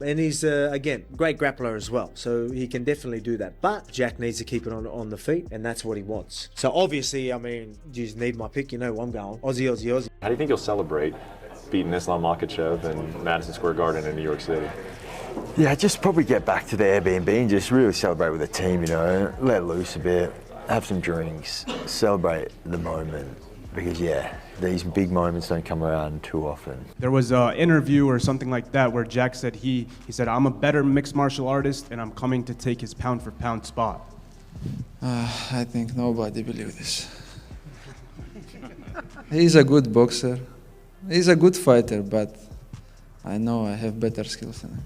And he's, again, great grappler as well, so he can definitely do that. But Jack needs to keep it on the feet, and that's what he wants. So obviously, I mean, you just need my pick, you know where I'm going. Aussie, Aussie, Aussie. How do you think you'll celebrate beating Islam Makhachev in Madison Square Garden in New York City? Yeah, just probably get back to the Airbnb and just really celebrate with the team, you know, let loose a bit, have some drinks, celebrate the moment. Because, yeah, these big moments don't come around too often. There was an interview or something like that where Jack said he said, I'm a better mixed martial artist and I'm coming to take his pound for pound spot. I think nobody believes this. He's a good boxer. He's a good fighter, but I know I have better skills than him.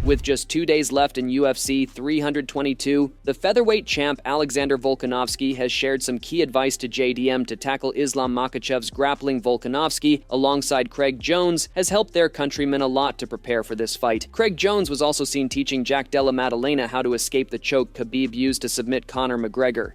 With just 2 days left in UFC 322, the featherweight champ Alexander Volkanovski has shared some key advice to JDM to tackle Islam Makhachev's grappling. Volkanovski, alongside Craig Jones, has helped their countrymen a lot to prepare for this fight. Craig Jones was also seen teaching Jack Della Maddalena how to escape the choke Khabib used to submit Conor McGregor.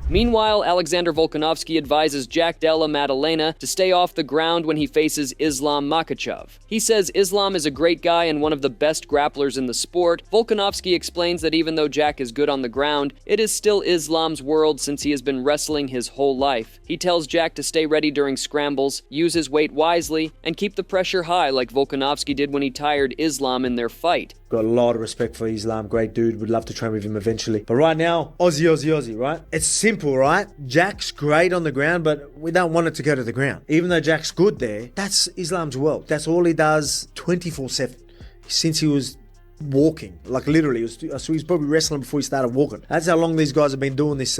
Meanwhile, Alexander Volkanovski advises Jack Della Maddalena to stay off the ground when he faces Islam Makhachev. He says Islam is a great guy and one of the best grapplers in the sport. Volkanovski explains that even though Jack is good on the ground, it is still Islam's world since he has been wrestling his whole life. He tells Jack to stay ready during scrambles, use his weight wisely, and keep the pressure high like Volkanovski did when he tired Islam in their fight. Got a lot of respect for Islam, great dude, would love to train with him eventually. But right now, Aussie, Aussie, Aussie, right? It's simple, right? Jack's great on the ground, but we don't want it to go to the ground. Even though Jack's good there, that's Islam's world. That's all he does 24/7. Since he was walking, like literally, so he's probably wrestling before he started walking. That's how long these guys have been doing this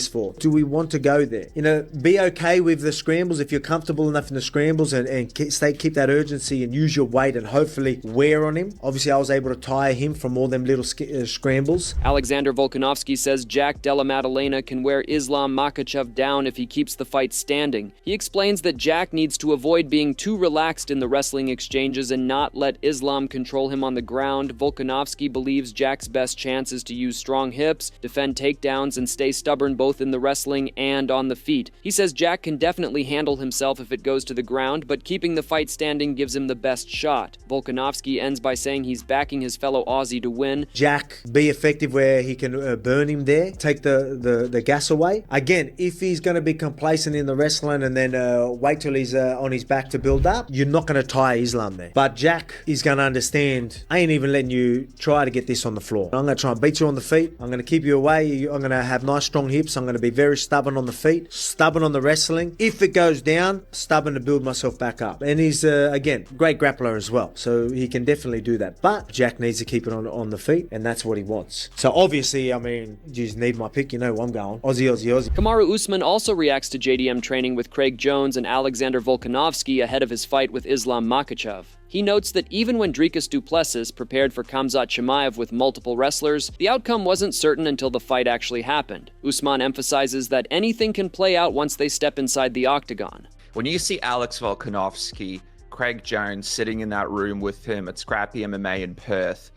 for. Do we want to go there? You know, be okay with the scrambles if you're comfortable enough in the scrambles and keep that urgency and use your weight and hopefully wear on him. Obviously, I was able to tire him from all them little scrambles. Alexander Volkanovski says Jack Della Maddalena can wear Islam Makhachev down if he keeps the fight standing. He explains that Jack needs to avoid being too relaxed in the wrestling exchanges and not let Islam control him on the ground. Volkanovski believes Jack's best chance is to use strong hips, defend takedowns, and stay stubborn both in the wrestling and on the feet. He says Jack can definitely handle himself if it goes to the ground, but keeping the fight standing gives him the best shot. Volkanovski ends by saying he's backing his fellow Aussie to win. Jack, be effective where he can burn him there, take the gas away. Again, if he's going to be complacent in the wrestling and then wait till he's on his back to build up, you're not going to tire Islam there. But Jack is going to understand, I ain't even letting you try to get this on the floor. I'm going to try and beat you on the feet. I'm going to keep you away. I'm going to have nice strong hips. I'm going to be very stubborn on the feet, stubborn on the wrestling. If it goes down, stubborn to build myself back up. And he's, again, great grappler as well. So he can definitely do that. But Jack needs to keep it on the feet, and that's what he wants. So obviously, I mean, you just need my pick. You know where I'm going. Aussie, Aussie, Aussie. Kamaru Usman also reacts to JDM training with Craig Jones and Alexander Volkanovski ahead of his fight with Islam Makhachev. He notes that even when Dricus du Plessis prepared for Khamzat Chimaev with multiple wrestlers, the outcome wasn't certain until the fight actually happened. Usman emphasizes that anything can play out once they step inside the octagon. When you see Alex Volkanovski, Craig Jones sitting in that room with him at Scrappy MMA in Perth,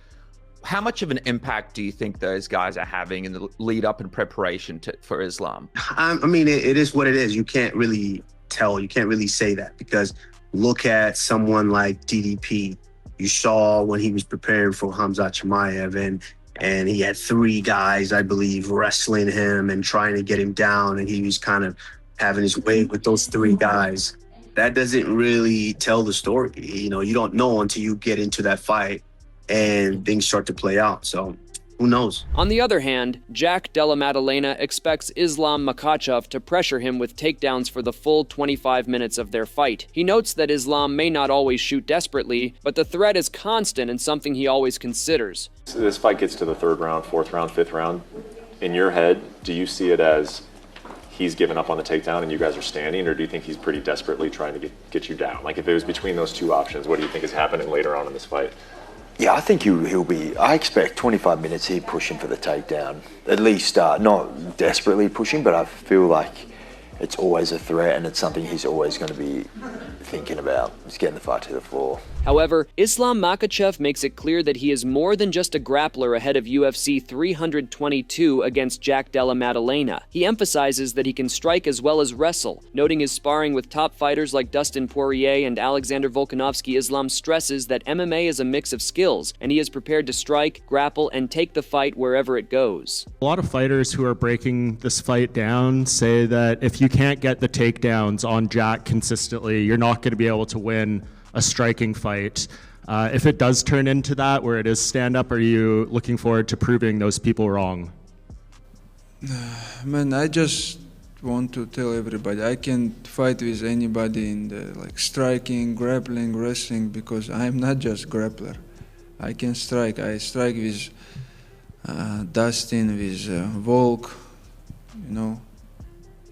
how much of an impact do you think those guys are having in the lead up and preparation for Islam? I mean, it is what it is. You can't really tell. You can't really say that because look at someone like DDP. You saw when he was preparing for Khamzat Chimaev and he had 3 guys, I believe, wrestling him and trying to get him down, and he was kind of having his way with those 3 guys. That doesn't really tell the story. You know, you don't know until you get into that fight and things start to play out. So who knows? On the other hand, Jack Della Maddalena expects Islam Makhachev to pressure him with takedowns for the full 25 minutes of their fight. He notes that Islam may not always shoot desperately, but the threat is constant and something he always considers. So this fight gets to the 3rd round, 4th round, 5th round. In your head, do you see it as he's given up on the takedown and you guys are standing, or do you think he's pretty desperately trying to get you down? Like, if it was between those two options, what do you think is happening later on in this fight? Yeah, I think he'll be, I expect 25 minutes here pushing for the takedown. At least not desperately pushing, but I feel like it's always a threat and it's something he's always going to be thinking about. He's getting the fight to the floor. However, Islam Makhachev makes it clear that he is more than just a grappler ahead of UFC 322 against Jack Della Maddalena. He emphasizes that he can strike as well as wrestle. Noting his sparring with top fighters like Dustin Poirier and Alexander Volkanovski, Islam stresses that MMA is a mix of skills, and he is prepared to strike, grapple, and take the fight wherever it goes. A lot of fighters who are breaking this fight down say that if you can't get the takedowns on Jack consistently, you're not going to be able to win a striking fight. If it does turn into that, where it is stand-up, are you looking forward to proving those people wrong? Man, I just want to tell everybody I can fight with anybody in the striking, grappling, wrestling, because I'm not just grappler. I can strike. I strike with Dustin, with Volk. You know,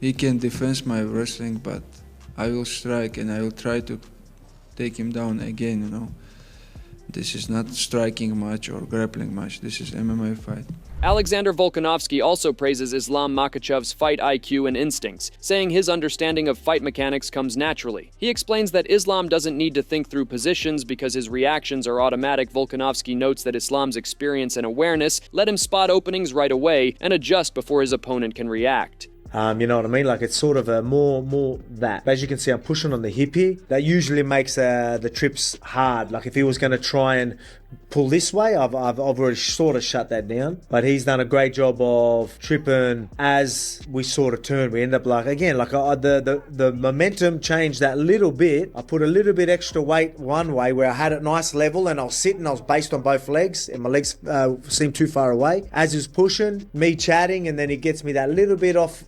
he can defend my wrestling, but I will strike and I will try to take him down again, you know. This is not striking match or grappling match. This is MMA fight. Alexander Volkanovski also praises Islam Makhachev's fight IQ and instincts, saying his understanding of fight mechanics comes naturally. He explains that Islam doesn't need to think through positions because his reactions are automatic. Volkanovski notes that Islam's experience and awareness let him spot openings right away and adjust before his opponent can react. You know what I mean? Like, it's sort of a more that. But as you can see, I'm pushing on the hip here. That usually makes the trips hard. Like, if he was going to try and pull this way, I've already sort of shut that down. But he's done a great job of tripping as we sort of turn. We end up the momentum changed that little bit. I put a little bit extra weight one way where I had it nice level and I was sitting, I was based on both legs and my legs seemed too far away. As he was pushing, me chatting, and then he gets me that little bit off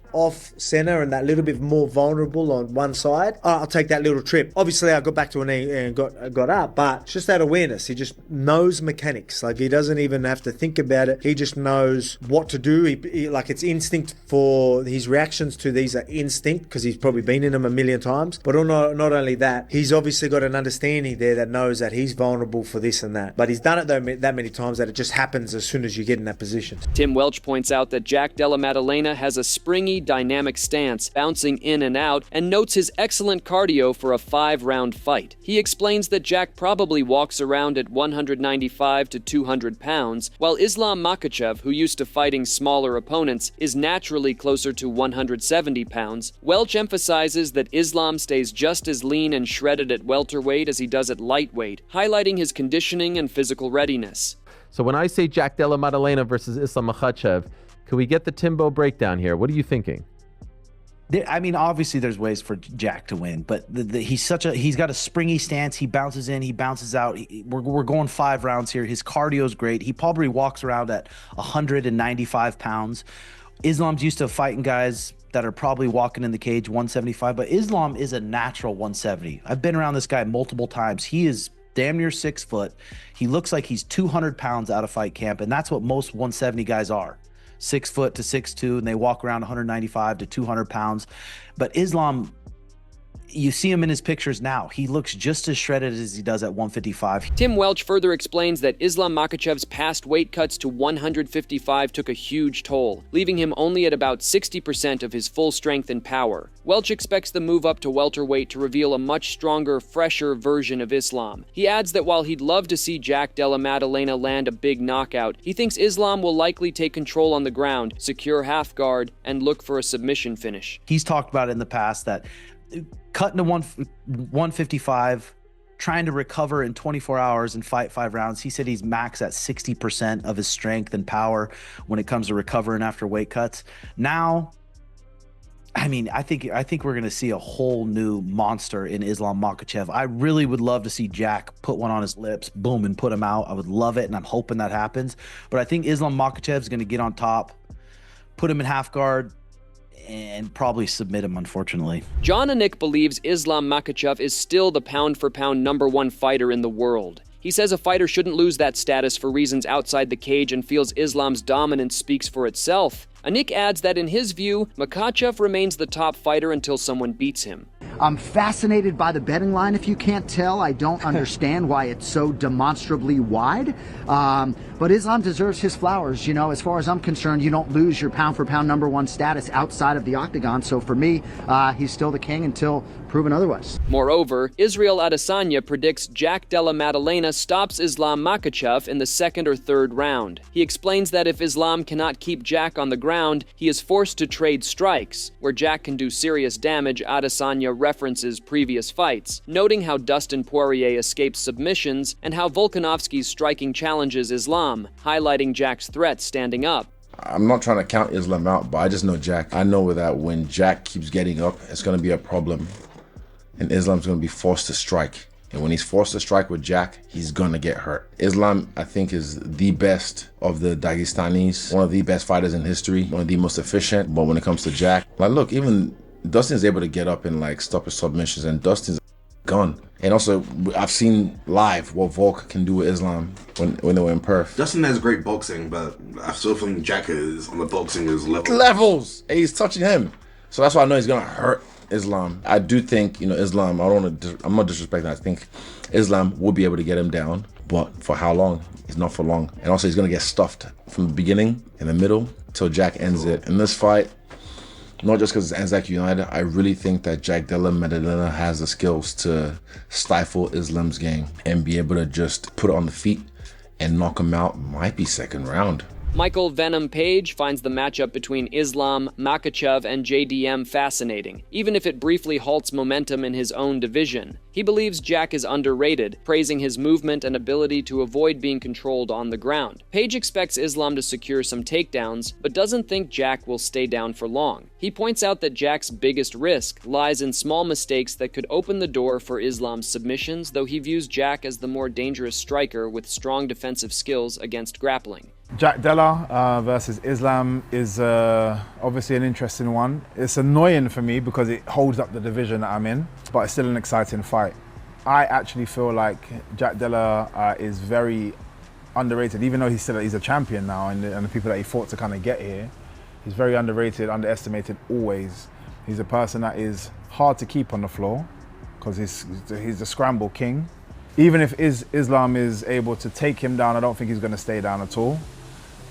center and that little bit more vulnerable on one side. I'll take that little trip. Obviously, I got back to a knee and got up, but it's just that awareness. He just knows mechanics. Like, he doesn't even have to think about it. He just knows what to do. It's instinct. For his reactions to these are instinct because he's probably been in them a million times. But not only that, he's obviously got an understanding there that knows that he's vulnerable for this and that. But he's done it that many times that it just happens as soon as you get in that position. Tim Welch points out that Jack Della Maddalena has a springy, dynamic stance, bouncing in and out, and notes his excellent cardio for a 5-round fight. He explains that Jack probably walks around at 195 to 200 pounds, while Islam Makhachev, who used to fighting smaller opponents, is naturally closer to 170 pounds. Welch emphasizes that Islam stays just as lean and shredded at welterweight as he does at lightweight, highlighting his conditioning and physical readiness. So when I say Jack Della Maddalena versus Islam Makhachev, can we get the Timbo breakdown here? What are you thinking? I mean, obviously there's ways for Jack to win, but he's got a springy stance. He bounces in, he bounces out. We're going 5 rounds here. His cardio's great. He probably walks around at 195 pounds. Islam's used to fighting guys that are probably walking in the cage 175, but Islam is a natural 170. I've been around this guy multiple times. He is damn near 6 foot. He looks like he's 200 pounds out of fight camp, and that's what most 170 guys are. 6 foot to 6'2", and they walk around 195 to 200 pounds. But Islam, you see him in his pictures now. He looks just as shredded as he does at 155. Tim Welch further explains that Islam Makhachev's past weight cuts to 155 took a huge toll, leaving him only at about 60% of his full strength and power. Welch expects the move up to welterweight to reveal a much stronger, fresher version of Islam. He adds that while he'd love to see Jack Della Maddalena land a big knockout, he thinks Islam will likely take control on the ground, secure half guard, and look for a submission finish. He's talked about it in the past that cutting to 155, trying to recover in 24 hours and fight 5 rounds. He said he's max at 60% of his strength and power when it comes to recovering after weight cuts. Now, I mean, I think we're going to see a whole new monster in Islam Makhachev. I really would love to see Jack put one on his lips, boom, and put him out. I would love it, and I'm hoping that happens. But I think Islam Makhachev is going to get on top, put him in half guard, and probably submit him, unfortunately. John Anik believes Islam Makhachev is still the pound-for-pound #1 fighter in the world. He says a fighter shouldn't lose that status for reasons outside the cage and feels Islam's dominance speaks for itself. Anik adds that in his view, Makhachev remains the top fighter until someone beats him. I'm fascinated by the betting line, if you can't tell. I don't understand why it's so demonstrably wide. But Islam deserves his flowers. You know, as far as I'm concerned, you don't lose your pound-for-pound #1 status outside of the octagon. So for me, he's still the king until proven otherwise. Moreover, Israel Adesanya predicts Jack Della Maddalena stops Islam Makhachev in the 2nd or 3rd round. He explains that if Islam cannot keep Jack on the ground, he is forced to trade strikes. Where Jack can do serious damage, Adesanya references previous fights, noting how Dustin Poirier escapes submissions and how Volkanovski's striking challenges Islam, highlighting Jack's threat standing up. I'm not trying to count Islam out, but I just know Jack. I know that when Jack keeps getting up, it's going to be a problem. And Islam's going to be forced to strike. And when he's forced to strike with Jack, he's going to get hurt. Islam, I think, is the best of the Dagestanis, one of the best fighters in history, one of the most efficient. But when it comes to Jack, like, look, even Dustin's able to get up and like stop his submissions, and Dustin's gone. And also, I've seen live what Volk can do with Islam when they were in Perth. Dustin has great boxing, but I still think Jack is on the boxing level. Levels! And he's touching him. So that's why I know he's going to hurt Islam. I do think, Islam, I'm not disrespecting. I think Islam will be able to get him down, but for how long? It's not for long. And also, he's going to get stuffed from the beginning, in the middle, till Jack ends it. In this fight, not just because it's Anzac United, I really think that Jack Della Maddalena has the skills to stifle Islam's game and be able to just put it on the feet and knock him out. Might be 2nd round. Michael Venom Page finds the matchup between Islam, Makhachev, and JDM fascinating, even if it briefly halts momentum in his own division. He believes Jack is underrated, praising his movement and ability to avoid being controlled on the ground. Page expects Islam to secure some takedowns, but doesn't think Jack will stay down for long. He points out that Jack's biggest risk lies in small mistakes that could open the door for Islam's submissions, though he views Jack as the more dangerous striker with strong defensive skills against grappling. Jack Della versus Islam is obviously an interesting one. It's annoying for me because it holds up the division that I'm in, but it's still an exciting fight. I actually feel like Jack Della is very underrated, even though he's a champion now, and the people that he fought to kind of get here. He's very underrated, underestimated always. He's a person that is hard to keep on the floor because he's the scramble king. Even if Islam is able to take him down, I don't think he's going to stay down at all.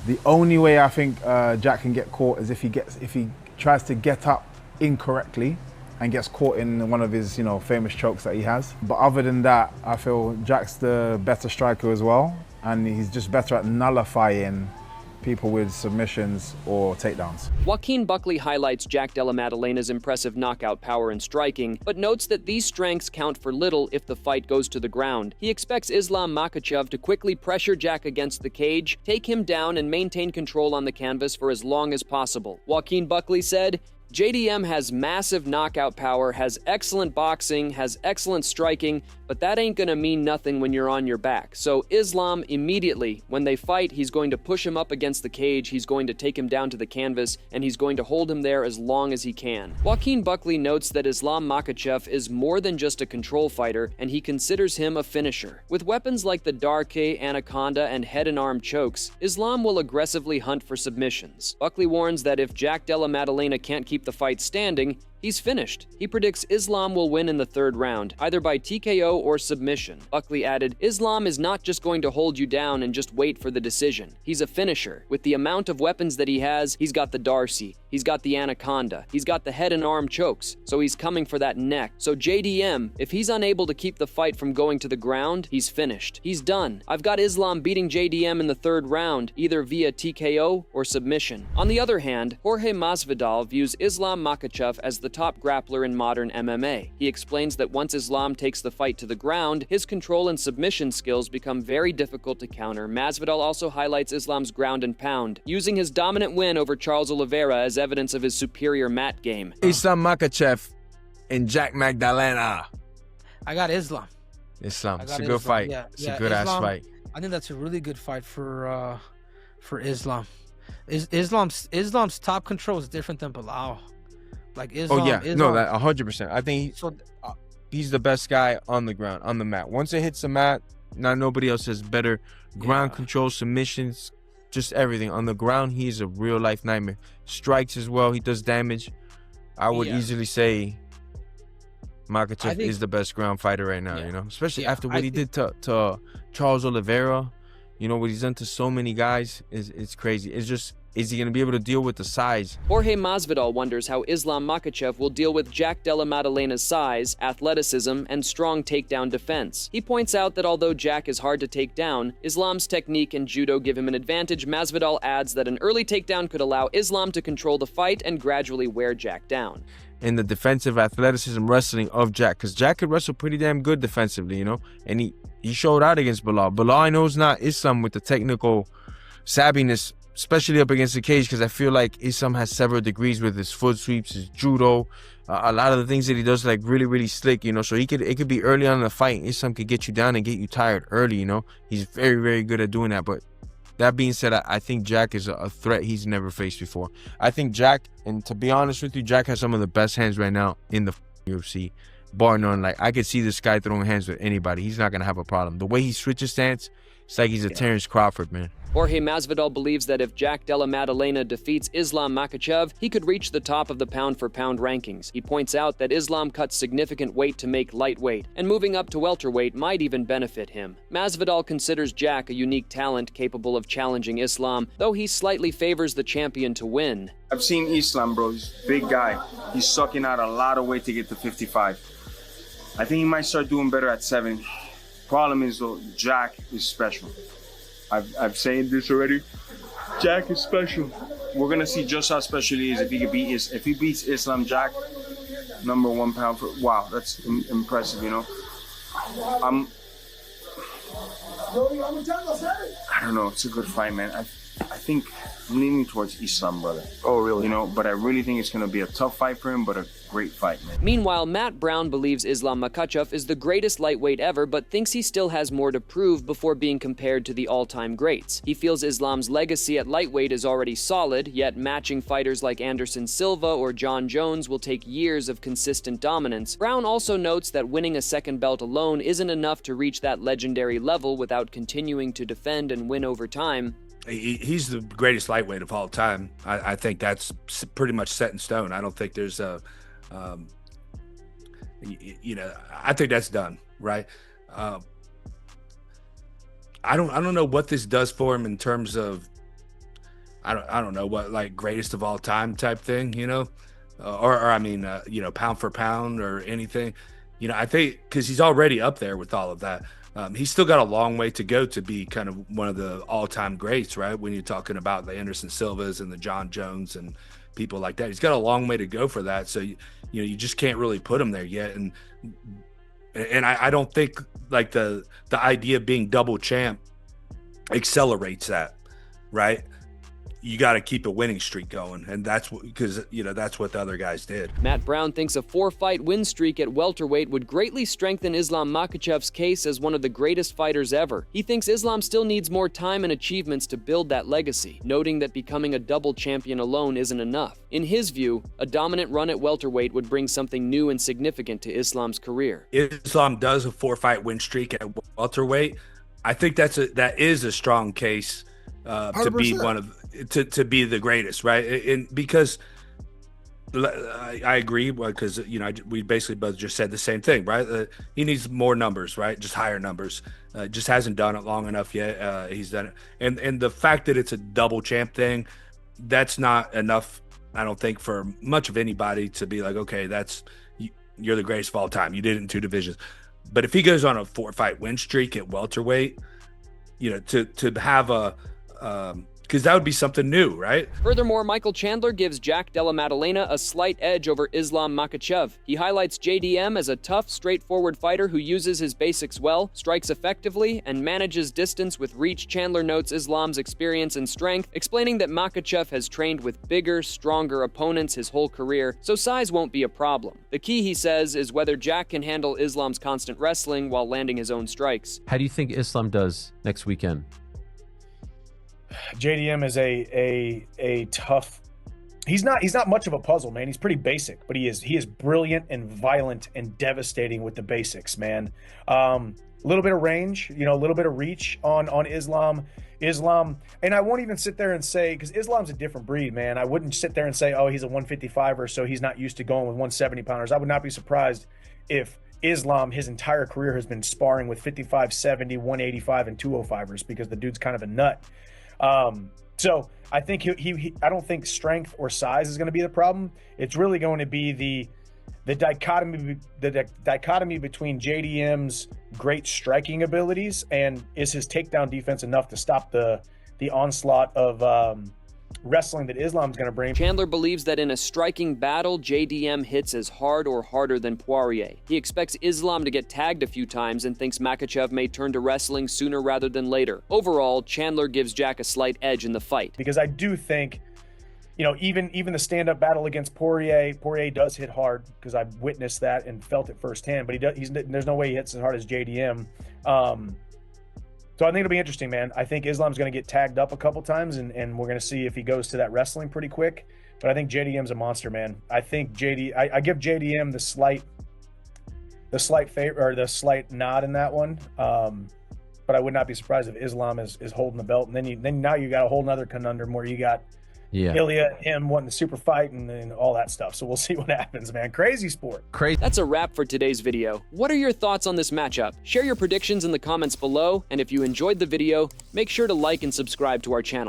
The only way I think Jack can get caught is if he tries to get up incorrectly and gets caught in one of his famous chokes that he has. But other than that, I feel Jack's the better striker as well, and he's just better at nullifying people with submissions or takedowns. Joaquin Buckley highlights Jack Della Maddalena's impressive knockout power and striking, but notes that these strengths count for little if the fight goes to the ground. He expects Islam Makhachev to quickly pressure Jack against the cage, take him down, and maintain control on the canvas for as long as possible. Joaquin Buckley said, JDM has massive knockout power, has excellent boxing, has excellent striking, but that ain't gonna mean nothing when you're on your back. So Islam, immediately, when they fight, he's going to push him up against the cage, he's going to take him down to the canvas, and he's going to hold him there as long as he can. Joaquin Buckley notes that Islam Makhachev is more than just a control fighter, and he considers him a finisher. With weapons like the Darke, Anaconda, and head and arm chokes, Islam will aggressively hunt for submissions. Buckley warns that if Jack Della Maddalena can't keep the fight standing, he's finished. He predicts Islam will win in the 3rd round, either by TKO or submission. Buckley added, Islam is not just going to hold you down and just wait for the decision. He's a finisher. With the amount of weapons that he has, he's got the Darcy, he's got the Anaconda, he's got the head and arm chokes, so he's coming for that neck. So JDM, if he's unable to keep the fight from going to the ground, he's finished. He's done. I've got Islam beating JDM in the 3rd round, either via TKO or submission. On the other hand, Jorge Masvidal views Islam Makhachev as the the top grappler in modern MMA. He explains that once Islam takes the fight to the ground, his control and submission skills become very difficult to counter. Masvidal also highlights Islam's ground and pound, using his dominant win over Charles Oliveira as evidence of his superior mat game. Islam Makhachev and Jack Magdalena. I got Islam. Islam. It's a good fight. Yeah, it's a good ass fight. I think that's a really good fight for Islam. Islam's top control is different than Bilal. Like Islam. Oh yeah, Islam, no, that 100%. I think he's the best guy on the ground, on the mat. Once it hits the mat, now nobody else has better ground control, submissions, just everything. On the ground, he's a real life nightmare. Strikes as well. He does damage. I would easily say Makhachev is the best ground fighter right now, you know, especially after what he did to Charles Oliveira. You know, what he's done to so many guys it's crazy. It's just, is he going to be able to deal with the size? Jorge Masvidal wonders how Islam Makhachev will deal with Jack Della Maddalena's size, athleticism, and strong takedown defense. He points out that although Jack is hard to take down, Islam's technique and judo give him an advantage. Masvidal adds that an early takedown could allow Islam to control the fight and gradually wear Jack down. In the defensive athleticism wrestling of Jack, because Jack could wrestle pretty damn good defensively, you know, and he showed out against Bilal. Bilal, I know, is not Islam with the technical savviness, especially up against the cage, because I feel like Islam has several degrees with his foot sweeps, his judo, a lot of the things that he does, like really, really slick, you know. So it could be early on in the fight. Islam could get you down and get you tired early, you know. He's very, very good at doing that. But that being said, I think Jack is a threat he's never faced before. I think Jack, and to be honest with you, Jack has some of the best hands right now in the UFC. Bar none. Like, I could see this guy throwing hands with anybody. He's not going to have a problem. The way he switches stance, it's like he's a Terrence Crawford, man. Jorge Masvidal believes that if Jack Della Maddalena defeats Islam Makhachev, he could reach the top of the pound-for-pound rankings. He points out that Islam cuts significant weight to make lightweight, and moving up to welterweight might even benefit him. Masvidal considers Jack a unique talent capable of challenging Islam, though he slightly favors the champion to win. I've seen Islam, bro. He's a big guy. He's sucking out a lot of weight to get to 55. I think he might start doing better at 70. Problem is, though, Jack is special. I've said this already. Jack is special. We're gonna see just how special he is if he beats Islam. Jack, #1 pound for. Wow, that's impressive. You know, I don't know. It's a good fight, man. I think I'm leaning towards Islam, brother. Oh, really? You know, but I really think it's gonna be a tough fight for him, but a great fight, man. Meanwhile, Matt Brown believes Islam Makhachev is the greatest lightweight ever, but thinks he still has more to prove before being compared to the all-time greats. He feels Islam's legacy at lightweight is already solid, yet matching fighters like Anderson Silva or John Jones will take years of consistent dominance. Brown also notes that winning a second belt alone isn't enough to reach that legendary level without continuing to defend and win over time. He's the greatest lightweight of all time. I think that's pretty much set in stone. I don't think there's a, you know, I think that's done, right? I don't know what this does for him in terms of, I don't know what, like, greatest of all time type thing, you know, or I mean, you know, pound for pound or anything, you know. I think because he's already up there with all of that. He's still got a long way to go to be kind of one of the all-time greats, right? When you're talking about the Anderson Silvas and the John Jones and people like that, he's got a long way to go for that. So you know, you just can't really put him there yet. And I don't think like the idea of being double champ accelerates that, right? You got to keep a winning streak going, and that's because, you know, that's what the other guys did. Matt Brown thinks a 4-fight win streak at welterweight would greatly strengthen Islam Makhachev's case as one of the greatest fighters ever. He thinks Islam still needs more time and achievements to build that legacy, noting that becoming a double champion alone isn't enough. In his view, a dominant run at welterweight would bring something new and significant to Islam's career. Islam does a 4-fight win streak at welterweight. I think that is a strong case to be one of to be the greatest, right? And because I agree, because, you know, we basically both just said the same thing, right? He needs more numbers, right? Just higher numbers. Just hasn't done it long enough yet. He's done it, and the fact that it's a double champ thing, that's not enough, I don't think, for much of anybody to be like, okay, you're the greatest of all time. You did it in 2 divisions. But if he goes on a 4-fight win streak at welterweight, you know, to have a Because that would be something new, right? Furthermore, Michael Chandler gives Jack Della Maddalena a slight edge over Islam Makhachev. He highlights JDM as a tough, straightforward fighter who uses his basics well, strikes effectively, and manages distance with reach. Chandler notes Islam's experience and strength, explaining that Makhachev has trained with bigger, stronger opponents his whole career, so size won't be a problem. The key, he says, is whether Jack can handle Islam's constant wrestling while landing his own strikes. How do you think Islam does next weekend? JDM is a tough. He's not much of a puzzle, man. He's pretty basic, but he is brilliant and violent and devastating with the basics, man. A little bit of range, a little bit of reach on Islam, and I won't even sit there and say, because Islam's a different breed, man. I wouldn't sit there and say, oh, he's a 155er, so he's not used to going with 170 pounders. I would not be surprised if Islam, his entire career, has been sparring with 55, 70, 185, and 205ers, because the dude's kind of a nut. So I think I don't think strength or size is going to be the problem. It's really going to be the dichotomy between JDM's great striking abilities and is his takedown defense enough to stop the onslaught of wrestling that Islam's going to bring. Chandler believes that in a striking battle, JDM hits as hard or harder than Poirier. He expects Islam to get tagged a few times and thinks Makhachev may turn to wrestling sooner rather than later. Overall, Chandler gives Jack a slight edge in the fight. Because I do think, even the stand-up battle against Poirier does hit hard, because I've witnessed that and felt it firsthand, but there's no way he hits as hard as JDM. So I think it'll be interesting, man. I think Islam's going to get tagged up a couple times, and we're going to see if he goes to that wrestling pretty quick. But I think JDM's a monster, man. I think I give JDM the slight favor, or the slight nod in that one. But I would not be surprised if Islam is holding the belt, and then now you got a whole nother conundrum where you got Ilya and him wanting the super fight and all that stuff. So we'll see what happens, man. Crazy sport. Crazy. That's a wrap for today's video. What are your thoughts on this matchup? Share your predictions in the comments below, and if you enjoyed the video, make sure to like and subscribe to our channel.